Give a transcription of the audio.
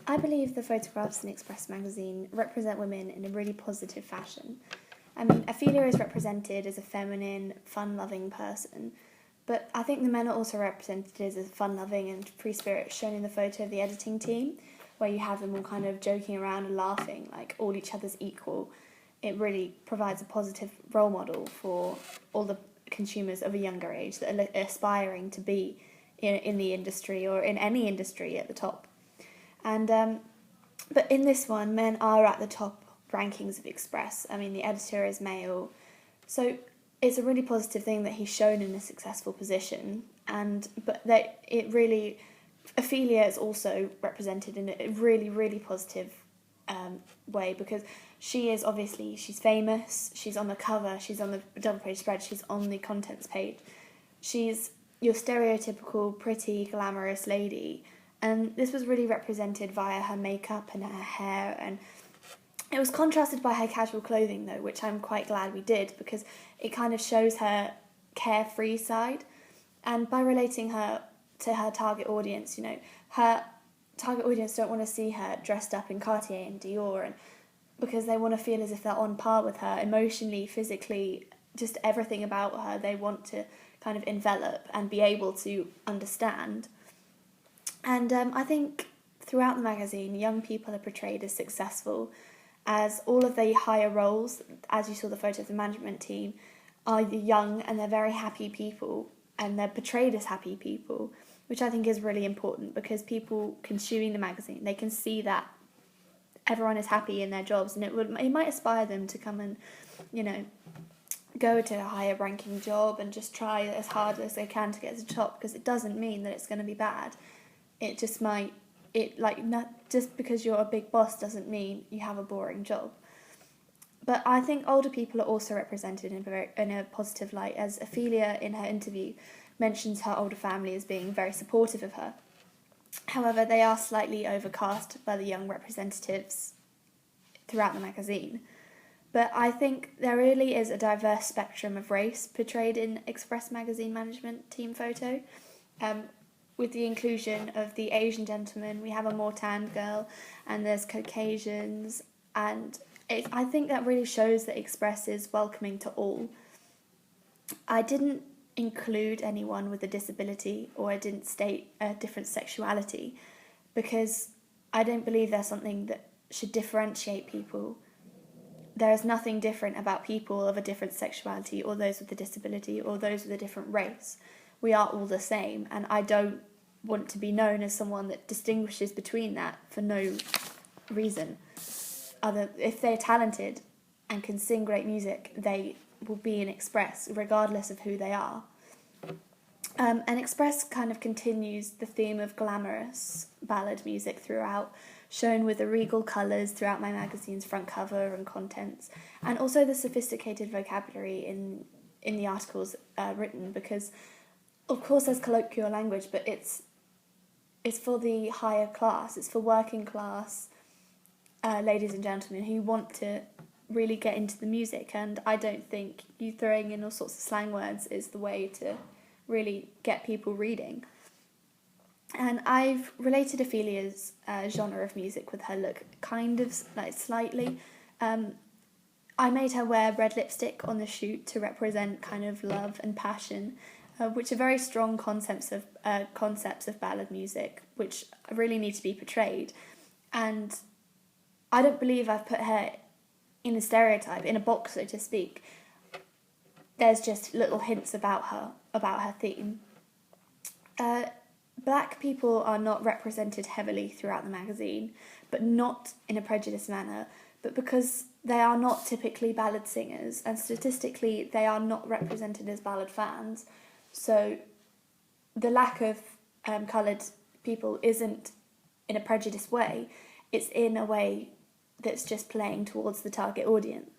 I believe the photographs in Express magazine represent women in a really positive fashion. I mean, Ophelia is represented as a feminine, fun-loving person, but I think the men are also represented as a fun-loving and free spirit, shown in the photo of the editing team, where you have them all kind of joking around and laughing, like all each other's equal. It really provides a positive role model for all the consumers of a younger age that are aspiring to be in the industry or in any industry at the top. And but in this one, men are at the top rankings of Express. I mean, the editor is male, so it's a really positive thing that he's shown in a successful position. But that it really, Ophelia is also represented in a really, really positive way, because she is obviously, she's famous, she's on the cover, she's on the double page spread, she's on the contents page. She's your stereotypical pretty, glamorous lady. And this was really represented via her makeup and her hair, and it was contrasted by her casual clothing, though, which I'm quite glad we did, because it kind of shows her carefree side. And by relating her to her target audience, her target audience don't want to see her dressed up in Cartier and Dior, and because they want to feel as if they're on par with her emotionally, physically, just everything about her they want to kind of envelop and be able to understand. And I think throughout the magazine, young people are portrayed as successful, as all of the higher roles, as you saw the photo of the management team, are young and they're very happy people, and they're portrayed as happy people, which I think is really important, because people consuming the magazine, they can see that everyone is happy in their jobs, and it might inspire them to come and, go to a higher ranking job and just try as hard as they can to get to the top, because it doesn't mean that it's going to be bad. It just might, just because you're a big boss doesn't mean you have a boring job. But I think older people are also represented in a positive light, as Ophelia in her interview mentions her older family as being very supportive of her. However, they are slightly overcast by the young representatives throughout the magazine. But I think there really is a diverse spectrum of race portrayed in Express magazine management team photo. With the inclusion of the Asian gentleman, we have a more tanned girl, and there's Caucasians, and I think that really shows that Express is welcoming to all. I didn't include anyone with a disability, or I didn't state a different sexuality, because I don't believe there's something that should differentiate people. There is nothing different about people of a different sexuality, or those with a disability, or those with a different race. We are all the same, and I don't want to be known as someone that distinguishes between that for no reason. If they're talented and can sing great music, they will be in Express, regardless of who they are. And Express kind of continues the theme of glamorous ballad music throughout, shown with the regal colours throughout my magazine's front cover and contents, and also the sophisticated vocabulary in the articles written, because of course there's colloquial language, but it's for the higher class, it's for working class ladies and gentlemen who want to really get into the music, and I don't think you throwing in all sorts of slang words is the way to really get people reading. And I've related Ophelia's genre of music with her look, kind of, slightly. I made her wear red lipstick on the shoot to represent kind of love and passion, which are very strong concepts of ballad music, which really need to be portrayed. And I don't believe I've put her in a stereotype, in a box, so to speak. There's just little hints about her theme. Black people are not represented heavily throughout the magazine, but not in a prejudiced manner, but because they are not typically ballad singers, and statistically they are not represented as ballad fans. So the lack of coloured people isn't in a prejudiced way, it's in a way that's just playing towards the target audience.